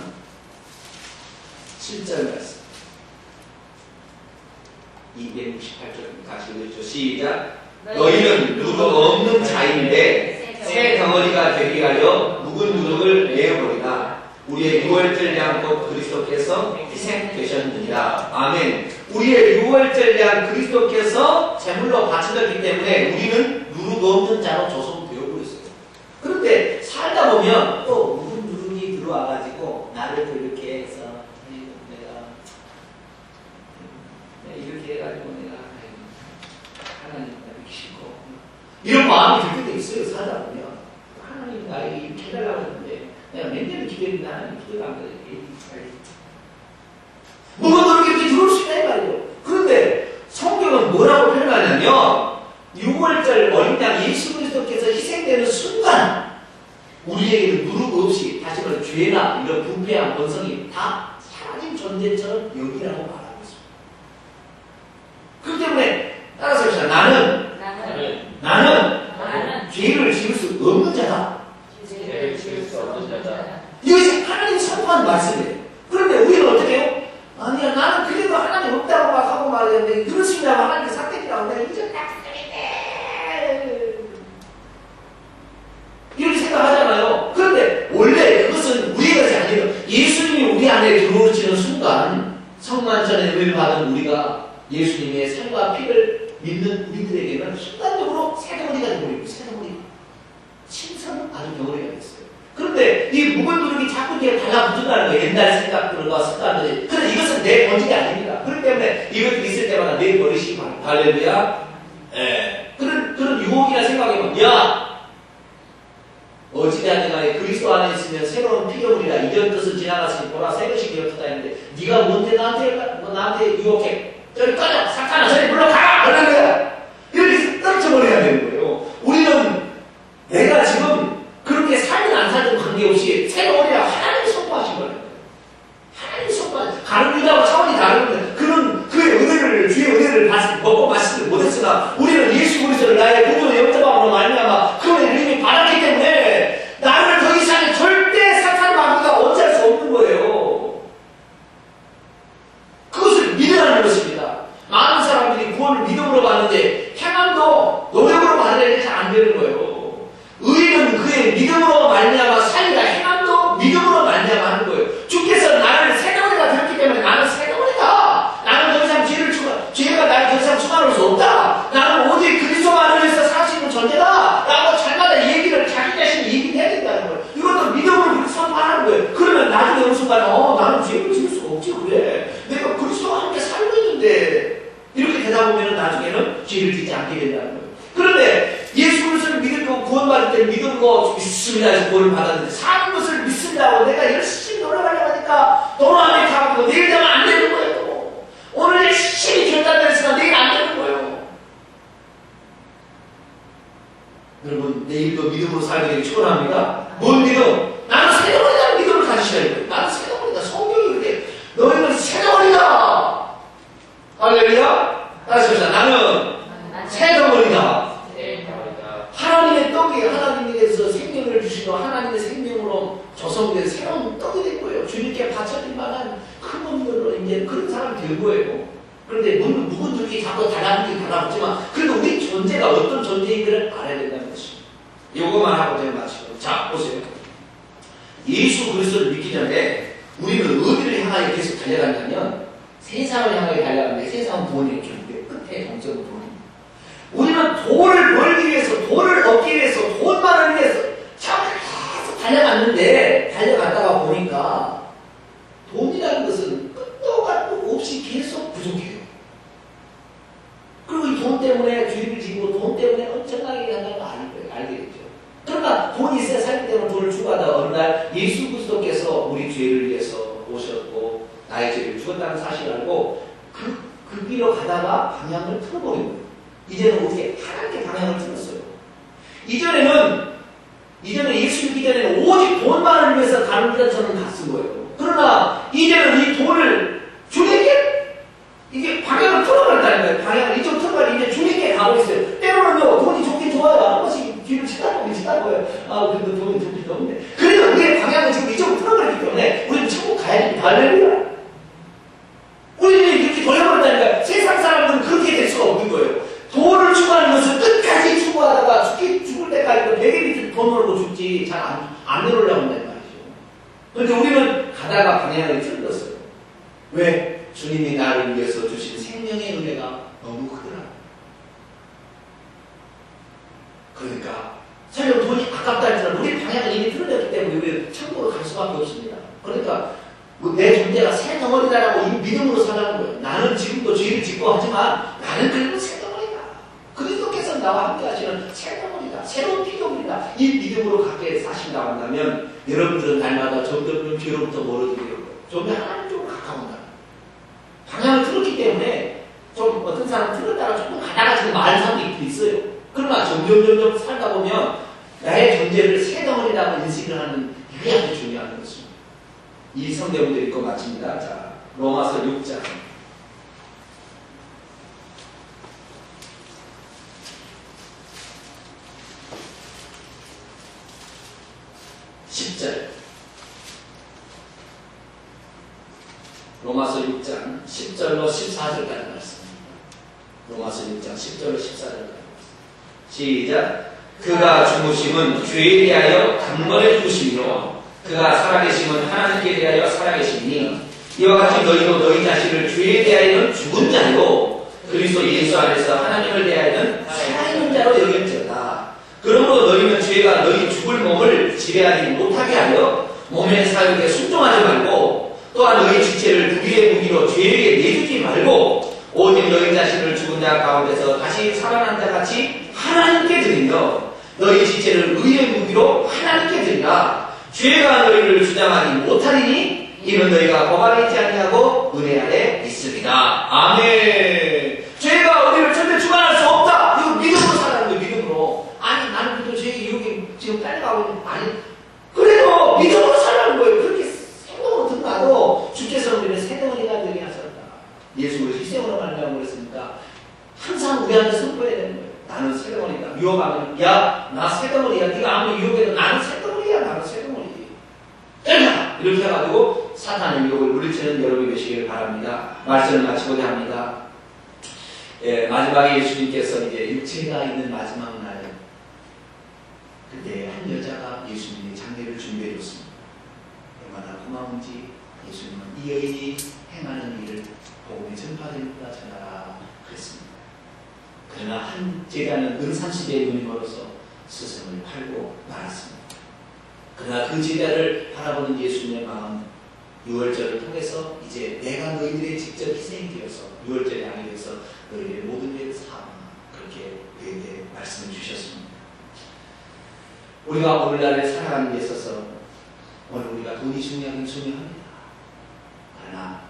Speaker 1: 7절 말씀 268절 다시 읽죠. 시작. 너희는 누룩 없는 자인데 새 덩어리가 되게 하여 묵은 누룩을 내어버리라. 우리의 유월절 양껏 그리스도께서 희생되셨느니라. 아멘. 우리의 유월절 양 그리스도께서 제물로 바쳐졌기 때문에 우리는 누룩 없는 자로 조성되어버렸어요. 그런데 살다 보면 또 묵은 누룩이 들어와가지고 나를 또 이렇게 해서 내가 이렇게 해가지고 내가 하나님 이렇게 싫고 이런 마음이 들 때도 있어요. 살다 보면 하나님 나에게 이렇게 해달라고 했는데 내가 몇 년을 기다린다 하나님 기도가 안 돼. 뭐가 그렇게 들어올 수 있다 이 말이에요. 그런데 성경은 뭐라고 표현하냐면 6월절 어린 양 예수 그리스도께서 희생되는 순간 우리에게는 누룩 없이 다시 말해 죄나 이런 부패한 본성이 다 사라진 존재처럼 여기라고 말하고 있습니다. 그렇기 때문에 따라서 합시다. 나는 죄를 지을 수 없는 자다.
Speaker 2: 죄를 지을 수 없는 자다.
Speaker 1: 이것이 하나님 선포한 말씀이에요. 그런데 우리는 어떻게 해요? 아니야, 나는 그래도 하나님 없다고 막 하고 말했는데 그러시냐고 하나님께 삭대기라고 내가 이제 딱 이렇게 생각하잖아요. 그런데 원래 그것은 우리의 것이 아니에요. 예수님이 우리 안에 들어오시는 순간 성만찬의 은혜를 받은 우리가 예수님의 살과 피를 믿는 우리들에게는 순간적으로 새덩어리가 되어버리고 새덩어리가 신선은 아주 덩어리가 됐어요. 그런데 이 묵은 누룩이 자꾸 이렇게 달라붙는다는 거예요. 옛날 생각들과 습관들이. 그런데 이것은 내 본질이 아닙니다. 그렇기 때문에 이것들이 있을 때마다 내 버릇이 바랍니다. 할렐루야. 예. 그런 유혹이나 생각이면, 야! 어찌되었든 간에 그리스도 안에 있으면 새로운 피조물이라 이전 뜻은 지나갔으니 보라 새 것이 되었다 했는데 네가 뭔데 나한테 유혹해. 저리 꺼져! 사탄아 저리 물러가! 할렐루야. 이렇게 떨쳐버려야 되는 거예요. 우리는 내가 지금 그렇게 살든 안 살든 관계없이 새로운이라 하나님이 선포하신 거예요. 하나님이 선포하신 가는 유다와 차원이 다른데 그는 그의 은혜를 주의 은혜를 먹고 마시지 못했으나 우리는 예수 그리스도를 나의 구주의 영접함으로 말미암아 그 은혜를 이미 받았기 때문에 나를 더 이상 절대 사탄 마귀가 언제할 수 없는 거예요. 그것을 믿으라는 것입니다. 많은 사람들이 구원을 믿음으로 받는데 행함도 노력으로 받으려니 잘 안 되는 거예요. 의인은 그의 믿음으로 말미암아 살리라. 행함도 믿음으로 말미암아 하는 거예요. 주께서 나를 새덩어리가 되었기 때문에 나는 새덩어리다. 나는 더 이상 죄가 나를 더 이상 충만할 수 없다. 나는 오직 그리스도만으로서 살 수 있는 존재다. 라고 잘마다 얘기를 자기 자신이 얘기해야 된다는 거예요. 이것도 믿음으로 그렇게 선포하는 거예요. 그러면 나중에 어느 순간에 나는 죄를 지을 수가 없지 그래. 내가 그리스도와 함께 살고 있는데 이렇게 되다 보면 나중에는 죄를 짓지 않게 된다는 거예요. 그런데 예수 그리스도를 믿고 구원받을 때 믿음으로 믿습니다 해서 구원을 받았는데 사는 것을 믿습니다고 내가 열심히 노력하려고 하니까 도로안에 가고 내일 되면 안 되는 거예요. 오늘 열심히 결단을 했으나 내일 안 되는 거예요. 여러분 내일도 믿음으로 살게 되기 축원합니다. 뭔 믿음? 나는 새덩어리다는 믿음을 가지셔야 돼요. 나는 새덩어리다. 성경이 그래. 너희는 새덩어리다. 할렐루야. 따라서 합시다. 나는 새덩어리다. 하나님의 떡이 하나님께서 생명을 주시고 하나님의 생명으로 조성된 새로운 떡이 된 거예요. 주님께 바쳐질 만한 큰 몸으로 이제 그런 사람이 된 거예요. 그런데 누군들이 자꾸 달라붙지만 그래도 우리 존재가 어떤 존재인지를 알아야 된다는 것입니다. 이것만 하고 제가 마치고 자 보세요. 예수 그리스도를 믿기 전에 우리는 어디를 향하여 계속 달려가냐면 세상을 향하여 달려가는데 세상은 부모님의 끝에 정점을 보는 우리는 돈을 벌기 위해서, 돈을 얻기 위해서, 돈만을 위해서 참 계속 달려갔는데 보니까 돈이라는 것은 끝도 같도 없이 계속 부족해요. 그리고 이 돈 때문에 주의를 지고 돈 때문에 엄청나게 한다는 걸 알게 되죠. 그러니까 돈이 있어야 살기 때문에 돈을 추구하다 어느 날 예수 그리스도께서 우리 죄를 위해서 오셨고 나의 죄를 죽었다는 사실을 알고 그 길로 가다가 방향을 틀어버린 거예요. 이제는 어떻게 하나님께 방향을 틀었어요. 이전에 예수 믿기 전에는 오직 돈만을 위해서 가는 길을 저는 갔은 거예요. 그러나 이제는 이 돈을 주님께 이게 방향을 틀어버렸다는 거예요. 방향을 이쪽 틀어버리고 이제 주님께 가고 있어요. 때로는요 돈이 좋긴 좋아요. 한 번씩 뒤를 치다 보여요. 아 그래도 돈이 좋긴 좋은데 그래도 우리의 방향을 지금 이쪽으로 틀어버렸기 때문에 우리는 천국 가야 됩니다. 할렐루야. 우리는 이렇게 돌려버렸다니까 세상 사람들은 그렇게 될 수가 없는 거예요. 돈을 추구하는 것은 끝까지 추구하다가 죽을 때까지 베개 밑에 돈 벌고 죽지 잘 안 내려오려고 한단 말이죠. 그런데 우리는 가다가 방향을 틀었어요. 왜? 주님이 나를 위해서 주신 생명의 은혜가 너무 크더라. 그러니까 설령 돈이 아깝다 할지라도 우리 방향을 이미 틀어졌기 때문에 우리는 천국으로 갈 수밖에 없습니다. 그러니까 내 존재가 새 덩어리다라고 이 믿음으로 살아가는 거예요. 나는 지금도 죄를 짓고 하지만 나는 그래도 새 덩어리다. 그리스도께서 나와 함께 하시는 새 덩어리다. 새로운 피조물이다. 이 믿음으로 가까이 사신다고 한다면 여러분들은 날마다 점점 죄로부터 멀어지게 될 거예요. 점점 하나님 쪽으로 가까운다. 방향을 틀었기 때문에 좀 어떤 사람은 틀었다가 조금 가다가 지금 마을 사람도 있어요. 그러나 점점 살다 보면 나의 존재를 새 덩어리라고 인식을 하는 이게 아주 중요한 것입니다. 이 성경을 읽고 마칩니다. 자, 로마서 6장 10절. 로마서 6장 10절로 14절까지 말씀입니다. 로마서 6장 10절로 14절까지 말씀. 시작. 그가 죽으심은 죄에 대하여 단번에 죽으심이요 그가 살아계심은 하나님께 대하여 살아계시니 이와 같이 너희도 너희 자신을 죄에 대하여는 죽은 자요 그리스도 예수 안에서 하나님을 대하여는 살아있는 자로 여길지어다. 그러므로 너희는 죄가 너희 죽을 몸을 지배하지 못하게 하여 몸의 사욕에 순종하지 말고 또한 너희 지체를 불의의 무기로 죄에게 내주지 말고 오직 너희 자신을 죽은 자 가운데서 다시 살아난 자 같이 하나님께 드리며 너희 지체를 의의 무기로 하나님께 드리라. 죄가 너희를 주장하지 못하리니 이는 너희가 법 안에 있지 아니하고 은혜 아래 있으리라. 아멘. 죄가 우리를 절대 주관할 수 없다. 이거 믿음으로 살아가는 거예요. 믿음으로. 아니 나는 그래도 죄의 유혹에 지금 딸려가고 있는 아니 그래도 믿음으로 살아가는 거예요. 그렇게 생각으로 든다도 주께서는 우리는 새 덩어리가 되게 하셨다. 예수를 희생으로 말미암아 그랬으니까 항상 우리한테 선포해야 되는 거예요. 나는 새 덩어리다. 유혹하면 야 나 새 덩어리야. 네가 아무리 유혹해도 나는 새 덩어리야. 나는 새 덩어리. 때려라! 이렇게 해가지고 사탄의 유혹을 물리치는 여러분이 되시길 바랍니다. 말씀을 마치고자 합니다. 예, 마지막에 예수님께서 이제 육체가 있는 마지막 날 그때 한 여자가 예수님의 장례를 준비해 줬습니다. 얼마나 고마운지 예수님은 이 여인이 행하는 일을 복음이 전파되니까 전하라 그랬습니다. 그러나 한 제자는 은산시대에 눈이 멀어서 스승을 팔고 말았습니다. 그러나 그 제자를 바라보는 예수님의 마음 유월절을 통해서 이제 내가 너희들의 직접 희생이 되어서 유월절의 양이 되어서 너희들의 모든 죄를 사하라 그렇게 우리에게 말씀을 주셨습니다. 우리가 오늘날에 살아가는 데 있어서 오늘 우리가 돈이 중요하긴 중요합니다. 그러나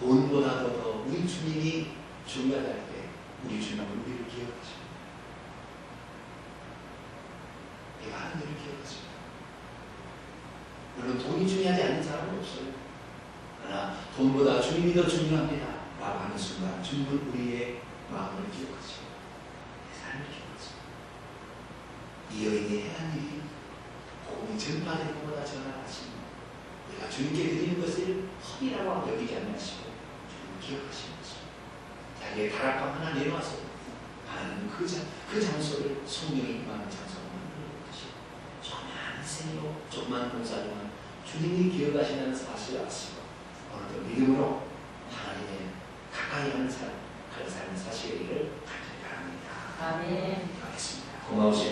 Speaker 1: 돈보다도 더 우리 주님이 중요할 때 우리 주님은 우리를 기억하십니다. 내가 하는 일을 기억하십니다. 물론 돈이 중요하지 않는 사람은 없어요. 그러나 돈보다 주님이 더 중요합니다 라고 하는 순간 주님은 우리의 마음을 기억하시고 내 삶을 기억하십니다. 이 여인이 행한 일이 복음이 전파되는 것보다 전하하십니다. 우리가 주님께 드리는 것을 헛이라고 여기지 않으시고 주님을 기억하시는 것입니다. 자기의 다락방 하나 내놓아서 하나님은 그 장소를 성령이 임하는 장소로 만들어 주시고 조그만 생으로 조그만 봉사 중은 주님이 기억하시는 사실을 아시고 오늘도 믿음으로 하나님의 가까이 하는 삶 그런 삶을 사시기를 간절히 바랍니다.
Speaker 2: 아멘.
Speaker 1: 하겠습니다. 고마우신